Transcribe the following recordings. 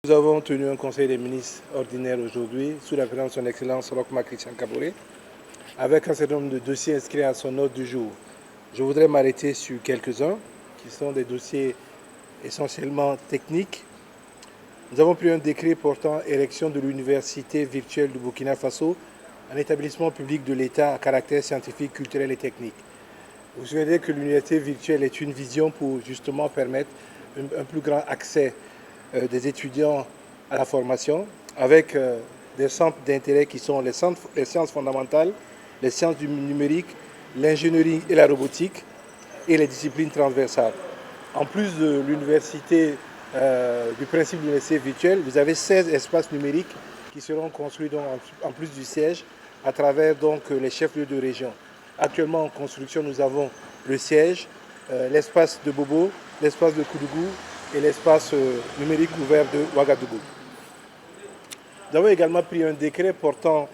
Nous avons tenu un conseil des ministres ordinaire aujourd'hui sous la présidence de son Excellence Roch-Marc Christian Kaboré avec un certain nombre de dossiers inscrits à son ordre du jour. Je voudrais m'arrêter sur quelques-uns qui sont des dossiers essentiellement techniques. Nous avons pris un décret portant érection de l'université virtuelle du Burkina Faso, un établissement public de l'État à caractère scientifique, culturel et technique. Vous vous souvenez que l'université virtuelle est une vision pour justement permettre un plus grand accès des étudiants à la formation avec des centres d'intérêt qui sont les sciences fondamentales, les sciences du numérique, l'ingénierie et la robotique et les disciplines transversales. En plus de l'université, du principe de l'université virtuelle, vous avez 16 espaces numériques qui seront construits donc, en plus du siège à travers donc, les chefs-lieux de région. Actuellement en construction, nous avons le siège, l'espace de Bobo, l'espace de Koudougou et l'espace numérique ouvert de Ouagadougou. Nous avons également pris un décret portant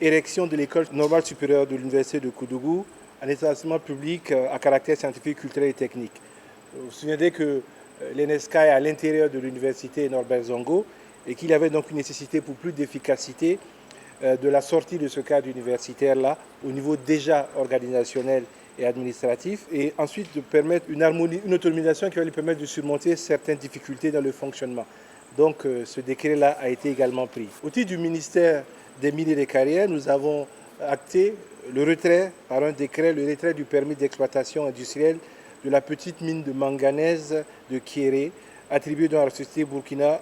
érection de l'école normale supérieure de l'université de Koudougou, un établissement public à caractère scientifique, culturel et technique. Vous vous souvenez que l'ENESCA est à l'intérieur de l'université Norbert Zongo et qu'il y avait donc une nécessité pour plus d'efficacité de la sortie de ce cadre universitaire-là au niveau déjà organisationnel et administratif, et ensuite de permettre une harmonie, une autonomisation qui va lui permettre de surmonter certaines difficultés dans le fonctionnement. Donc ce décret-là a été également pris. Au titre du ministère des Mines et des Carrières, nous avons acté le retrait, par un décret, le retrait du permis d'exploitation industrielle de la petite mine de manganèse de Kéré, attribuée dans la société Burkina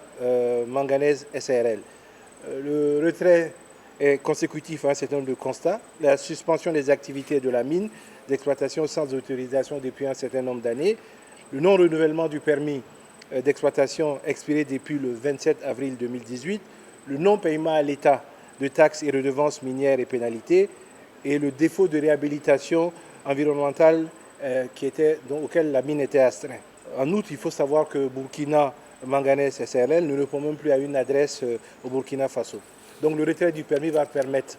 Manganèse SARL. Le retrait est consécutif à un certain nombre de constats. La suspension des activités de la mine d'exploitation sans autorisation depuis un certain nombre d'années, le non-renouvellement du permis d'exploitation expiré depuis le 27 avril 2018, le non-paiement à l'État de taxes et redevances minières et pénalités, et le défaut de réhabilitation environnementale auquel la mine était astreinte. En outre, il faut savoir que Burkina Manganèse SRL ne répond même plus à une adresse au Burkina Faso. Donc le retrait du permis va permettre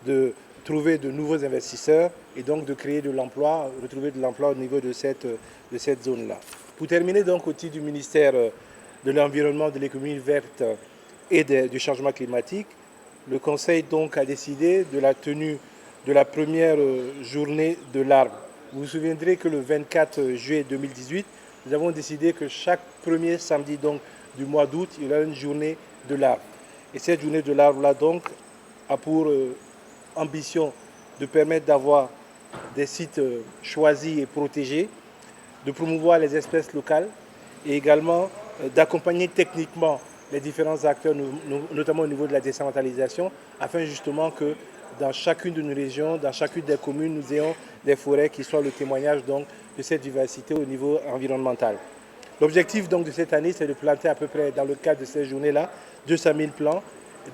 de trouver de nouveaux investisseurs et donc de créer de l'emploi, retrouver de l'emploi au niveau de cette zone-là. Pour terminer, donc, au titre du ministère de l'Environnement, de l'économie verte et du changement climatique, le Conseil donc a décidé de la tenue de la première journée de l'arbre. Vous vous souviendrez que le 24 juillet 2018, nous avons décidé que chaque premier samedi donc, du mois d'août, il y aura une journée de l'arbre. Et cette journée de l'arbre-là, donc, a pour ambition de permettre d'avoir des sites choisis et protégés, de promouvoir les espèces locales et également d'accompagner techniquement les différents acteurs, notamment au niveau de la décentralisation, afin justement que dans chacune de nos régions, dans chacune des communes, nous ayons des forêts qui soient le témoignage donc, de cette diversité au niveau environnemental. L'objectif donc de cette année, c'est de planter à peu près, dans le cadre de ces journées-là, 200 000 plants,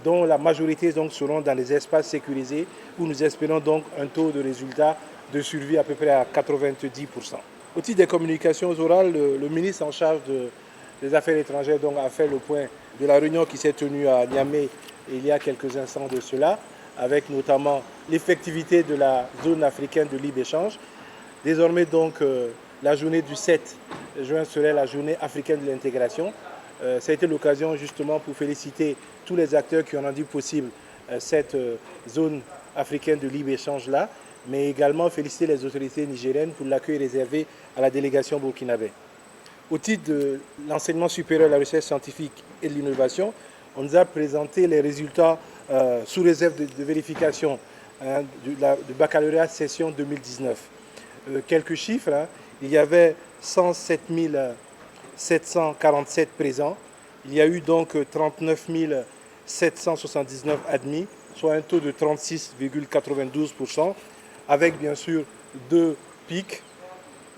dont la majorité donc, seront dans les espaces sécurisés, où nous espérons donc un taux de résultat de survie à peu près à 90%. Au titre des communications orales, le ministre en charge des Affaires étrangères donc, a fait le point de la réunion qui s'est tenue à Niamey il y a quelques instants de cela, avec notamment l'effectivité de la zone africaine de libre-échange. Désormais, donc, la journée du 7 juin serait la journée africaine de l'intégration. Ça a été l'occasion justement pour féliciter tous les acteurs qui ont rendu possible cette zone africaine de libre-échange-là, mais également féliciter les autorités nigériennes pour l'accueil réservé à la délégation burkinabé. Au titre de l'enseignement supérieur, de la recherche scientifique et de l'innovation, on nous a présenté les résultats sous réserve de vérification du baccalauréat session 2019. Quelques chiffres, hein. Il y avait 107 747 présents. Il y a eu donc 39 779 admis, soit un taux de 36,92%, avec bien sûr deux pics.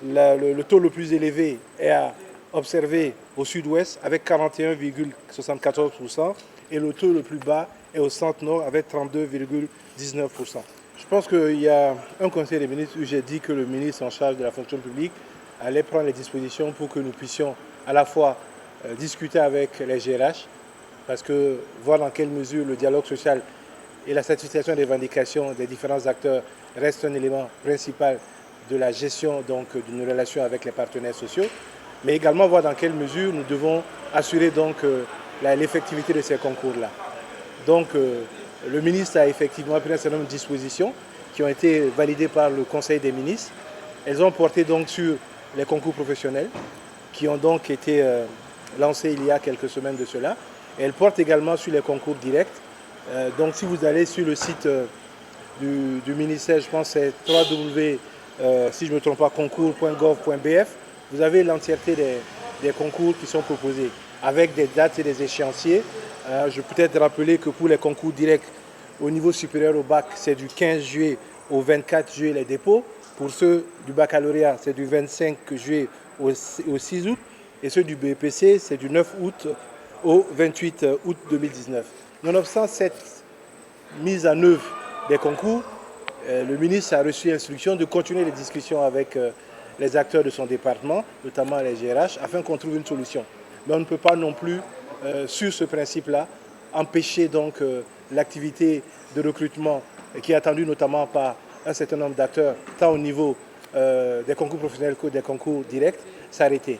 Le taux le plus élevé est à observer au sud-ouest avec 41,74% et le taux le plus bas est au centre-nord avec 32,19%. Je pense qu'il y a un conseil des ministres où j'ai dit que le ministre en charge de la fonction publique allait prendre les dispositions pour que nous puissions à la fois discuter avec les GRH, parce que voir dans quelle mesure le dialogue social et la satisfaction des revendications des différents acteurs reste un élément principal de la gestion donc, d'une relation avec les partenaires sociaux, mais également voir dans quelle mesure nous devons assurer donc, l'effectivité de ces concours-là. Donc, le ministre a effectivement pris un certain nombre de dispositions qui ont été validées par le Conseil des ministres. Elles ont porté donc sur les concours professionnels qui ont donc été lancés il y a quelques semaines de cela. Et elles portent également sur les concours directs. Donc, si vous allez sur le site du ministère, je pense que c'est www, si je ne me trompe pas, concours.gov.bf, vous avez l'entièreté des concours qui sont proposés avec des dates et des échéanciers. Je peux peut-être rappeler que pour les concours directs au niveau supérieur au bac, c'est du 15 juillet au 24 juillet les dépôts. Pour ceux du baccalauréat, c'est du 25 juillet au 6 août. Et ceux du BEPC, c'est du 9 août au 28 août 2019. Nonobstant cette mise en œuvre des concours, le ministre a reçu l'instruction de continuer les discussions avec les acteurs de son département, notamment les GRH, afin qu'on trouve une solution. Mais on ne peut pas non plus, sur ce principe-là, empêcher donc l'activité de recrutement qui est attendue notamment par un certain nombre d'acteurs, tant au niveau des concours professionnels que des concours directs, s'arrêter.